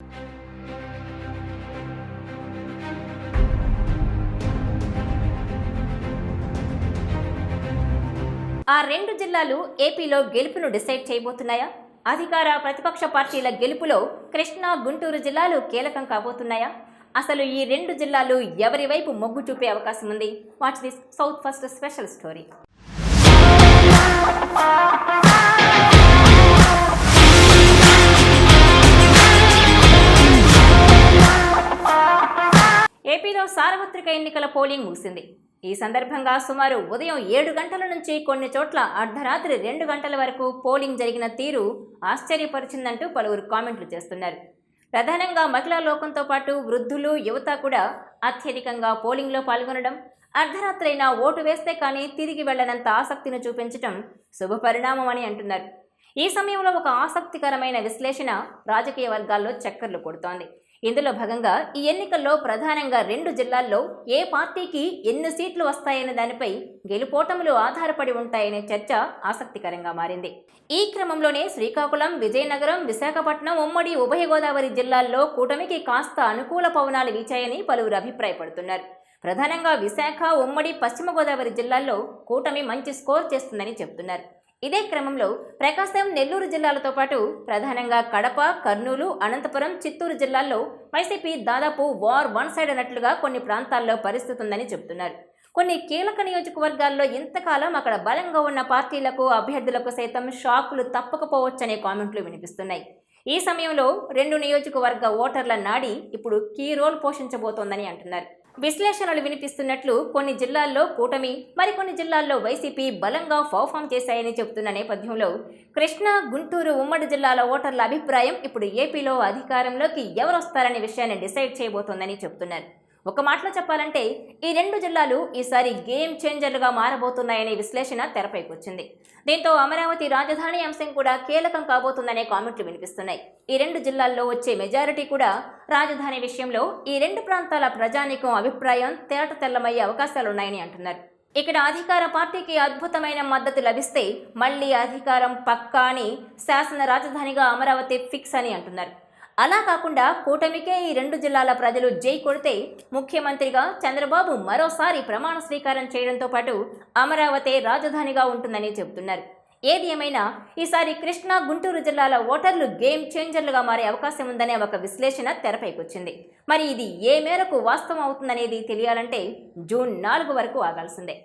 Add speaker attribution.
Speaker 1: ఆ రెండు జిల్లాలు ఏపీలో గెలుపును డిసైడ్ చేయబోతున్నాయా? అధికార ప్రతిపక్ష పార్టీల గెలుపులో కృష్ణా, గుంటూరు జిల్లాలు కీలకం కాబోతున్నాయా? అసలు ఈ రెండు జిల్లాలు ఎవరి వైపు మొగ్గు చూపే అవకాశం ఉంది? What's this south first special story. ఏపీలో సార్వత్రిక ఎన్నికల పోలింగ్ ముగిసింది. ఈ సందర్భంగా సుమారు ఉదయం 7 గంటల నుంచి కొన్ని చోట్ల అర్ధరాత్రి 2 గంటల వరకు పోలింగ్ జరిగిన తీరు ఆశ్చర్యపరిచిందంటూ పలువురు కామెంట్లు చేస్తున్నారు. ప్రధానంగా మహిళా లోకంతో పాటు వృద్ధులు, యువత కూడా అత్యధికంగా పోలింగ్లో పాల్గొనడం, అర్ధరాత్రైనా ఓటు వేస్తే కానీ తిరిగి వెళ్లనంత ఆసక్తిని చూపించడం శుభపరిణామం అని అంటున్నారు. ఈ సమయంలో ఒక ఆసక్తికరమైన విశ్లేషణ రాజకీయ వర్గాల్లో చక్కర్లు కొడుతోంది. ఇందులో భాగంగా ఈ ఎన్నికల్లో ప్రధానంగా రెండు జిల్లాల్లో ఏ పార్టీకి ఎన్ని సీట్లు వస్తాయనే దానిపై గెలుపోటములు ఆధారపడి ఉంటాయనే చర్చ ఆసక్తికరంగా మారింది. ఈ క్రమంలోనే శ్రీకాకుళం, విజయనగరం, విశాఖపట్నం ఉమ్మడి ఉభయ గోదావరి జిల్లాల్లో కూటమికి కాస్త అనుకూల పవనాలు వీచాయని పలువురు అభిప్రాయపడుతున్నారు. ప్రధానంగా విశాఖ, ఉమ్మడి పశ్చిమ గోదావరి జిల్లాల్లో కూటమి మంచి స్కోర్ చేస్తుందని చెబుతున్నారు. ఇదే క్రమంలో ప్రకాశం, నెల్లూరు జిల్లాలతో పాటు ప్రధానంగా కడప, కర్నూలు, అనంతపురం, చిత్తూరు జిల్లాల్లో వైసీపీ దాదాపు వార్ వన్ సైడ్ అన్నట్లుగా కొన్ని ప్రాంతాల్లో పరిస్థితి ఉందని చెబుతున్నారు. కొన్ని కీలక నియోజకవర్గాల్లో ఇంతకాలం అక్కడ బలంగా ఉన్న పార్టీలకు, అభ్యర్థులకు సైతం షాకులు తప్పకపోవచ్చనే కామెంట్లు వినిపిస్తున్నాయి. ఈ సమయంలో రెండు నియోజకవర్గ ఓటర్ల నాడి ఇప్పుడు కీ రోల్ పోషించబోతోందని అంటున్నారు. విశ్లేషణలు వినిపిస్తున్నట్లు కొన్ని జిల్లాల్లో కూటమి, మరికొన్ని జిల్లాల్లో వైసీపీ బలంగా పర్ఫామ్ చేశాయని చెబుతున్న నేపథ్యంలో కృష్ణా, గుంటూరు ఉమ్మడి జిల్లాల ఓటర్ల అభిప్రాయం ఇప్పుడు ఏపీలో అధికారంలోకి ఎవరొస్తారనే విషయాన్ని డిసైడ్ చేయబోతోందని చెబుతున్నారు. ఒక మాటలో చెప్పాలంటే ఈ రెండు జిల్లాలు ఈసారి గేమ్ చేంజర్లుగా మారబోతున్నాయనే విశ్లేషణ తెరపైకి వచ్చింది. దీంతో అమరావతి రాజధాని అంశం కూడా కీలకం కాబోతుందనే కామెంట్లు వినిపిస్తున్నాయి. ఈ రెండు జిల్లాల్లో వచ్చే మెజారిటీ కూడా రాజధాని విషయంలో ఈ రెండు ప్రాంతాల ప్రజానీకం అభిప్రాయం తేట తెల్లమయ్యే అవకాశాలున్నాయని అంటున్నారు. ఇక్కడ అధికార పార్టీకి అద్భుతమైన మద్దతు లభిస్తే మళ్లీ అధికారం పక్కా అని, శాసన రాజధానిగా అమరావతి ఫిక్స్ అని అంటున్నారు. అలా కాకుండా కూటమికే ఈ రెండు జిల్లాల ప్రజలు జై కొడితే ముఖ్యమంత్రిగా చంద్రబాబు మరోసారి ప్రమాణ స్వీకారం చేయడంతో పాటు అమరావతి రాజధానిగా ఉంటుందని చెబుతున్నారు. ఏది ఏమైనా ఈసారి కృష్ణా, గుంటూరు జిల్లాల ఓటర్లు గేమ్ చేంజర్లుగా మారే అవకాశం ఉందనే ఒక విశ్లేషణ తెరపైకొచ్చింది. మరి ఇది ఏ మేరకు వాస్తవం అవుతుందనేది తెలియాలంటే జూన్ 4 వరకు ఆగాల్సిందే.